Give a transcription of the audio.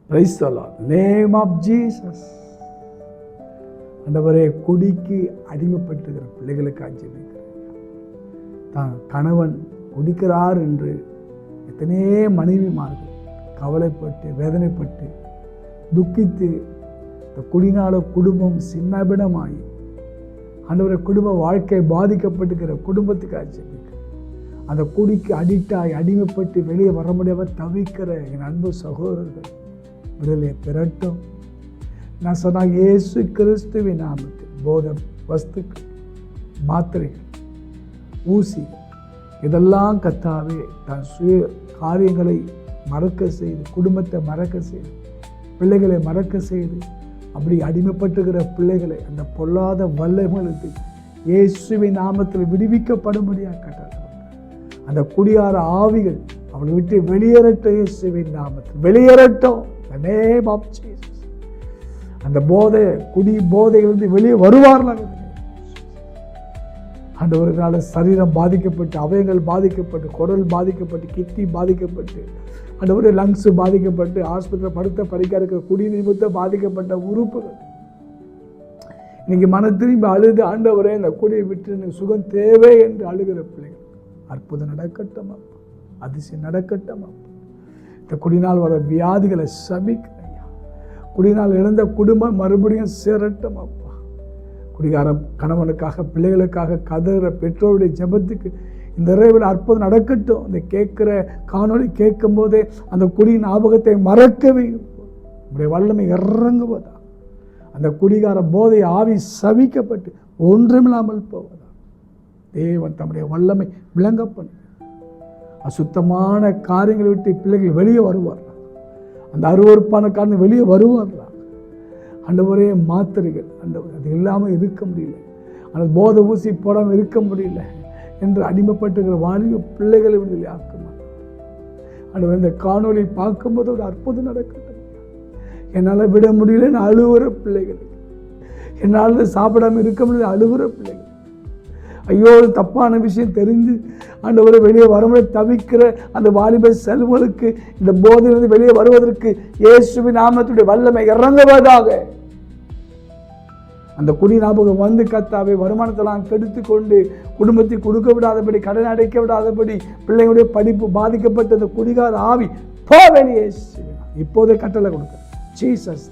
Praise the Lord. Name of Jesus. ஆண்டவரே, குடிக்கு அடிமைப்பட்டுகிற பிள்ளைகளுக்கு ஜெபிக்கிறேன். தான் கணவன் குடிக்கிறார் என்று எத்தனையே மனைவிமார்கள் கவலைப்பட்டு வேதனைப்பட்டு துக்கித்து இந்த குடினால குடும்பம் சின்னபிடமாகி ஆண்டவரே குடும்ப வாழ்க்கை பாதிக்கப்பட்டுக்கிற குடும்பத்துக்கு ஜெபிக்கிறேன். அந்த குடிக்கு அடிக்டாகி அடிமைப்பட்டு வெளியே வர முடியாமல் தவிக்கிற என் அன்பு சகோதரர்கள் விடுதலை பெறட்டும். நான் சொன்னால் இயேசு கிறிஸ்துவின் நாமத்தில் போத வஸ்துக்கள், மாத்திரைகள், ஊசி இதெல்லாம் கர்த்தாவே தன் சுய காரியங்களை மறக்க செய்து, குடும்பத்தை மறக்க செய்து, பிள்ளைகளை மறக்க செய்து, அப்படி அடிமைப்பட்டுகிற பிள்ளைகளை அந்த பொல்லாத வல்லமைகளுக்கு இயேசுவின் நாமத்தில் விடுவிக்கப்படும்படியாக கட்டளை. அந்த குடியார ஆவிகள் அவளை விட்டு வெளியேறட்டும். இயேசுவின் நாமத்தில் வெளியேறட்டும். The name of Jesus. அந்த போதை குடி போதையிலிருந்து வெளியே வருவார்கள். ஆண்டவர்களால் சரீரம் பாதிக்கப்பட்டு, அவயங்கள் பாதிக்கப்பட்டு, குடல் பாதிக்கப்பட்டு, கிட்னி பாதிக்கப்பட்டு, ஆண்டவரே லங்ஸ் பாதிக்கப்பட்டு, ஆஸ்பத்திரி படுத்த படிக்க இருக்கிற குடி நிமித்தம் பாதிக்கப்பட்ட உறுப்புகள் இன்னைக்கு மன திரும்பி அழுது, ஆண்டவரே இந்த குடியை விட்டு எனக்கு சுகம் தேவை என்று அழுகிற பிள்ளைகள் அற்புதம் நடக்கட்டும் அப்பா, அதிசயம் நடக்கட்டும் அப்பா. இந்த குடினால் வர வியாதிகளை சபிக்கிறேன். குடினால் இழந்த குடும்பம் மறுபடியும் சேரட்டும் அப்பா. குடிகார கணவனுக்காக பிள்ளைகளுக்காக கதற பெற்றோருடைய ஜெபத்துக்கு இந்த இரவில் அற்புதம் நடக்கட்டும். இந்த கேட்குற காணொளி கேட்கும் போதே அந்த குடி ஞாபகத்தை மறக்கவே உடைய வல்லமை இறங்குவதா. அந்த குடிகார போதை ஆவி சபிக்கப்பட்டு ஒன்றுமில்லாமல் போவதா. தேவன் தம்முடைய வல்லமை விளங்க பண்ண அசுத்தமான காரியங்களை விட்டு பிள்ளைகள் வெளியே வருவார்கள். அந்த அருவருப்பான காரணம் வெளியே வருவார்களா. ஆண்டவரே மாத்திரைகள் ஆண்டவர் அது இல்லாமல் இருக்க முடியல, அந்த போதை ஊசி போடாமல் இருக்க முடியல என்று அடிமைப்பட்டுகிற வாலிப பிள்ளைகளை விடுதலை ஆக்க மாட்டார். ஆண்டவர் இந்த காணொலி பார்க்கும்போது ஒரு அற்புதம் நடக்கட்டும். என்னால் விட முடியலன்னு அழுவுற பிள்ளைகள், என்னால் சாப்பிடாமல் இருக்க முடியல அழுவுற பிள்ளைகள், ஐயோ தப்பான விஷயம் தெரிஞ்சு ஆண்டவரை வெளியே வரமுடிய தவிக்கிற அந்த வாலிப செல்வங்களுக்கு இந்த போதையிலிருந்து வெளியே வருவதற்கு இயேசுவின் நாமத்துடைய வல்லமை இறங்குவதாக. அந்த குடி ஞாபகம் வந்து கர்த்தாவே வருமானத்தெல்லாம் கெடுத்து கொண்டு குடும்பத்தை கொடுக்க விடாதபடி, கடன் அடைக்க விடாதபடி, பிள்ளைகளுடைய படிப்பு பாதிக்கப்பட்ட அந்த குடிகார ஆவி போ வெளியே இப்போதே கட்டளை கொடுக்க. ஜீசஸ்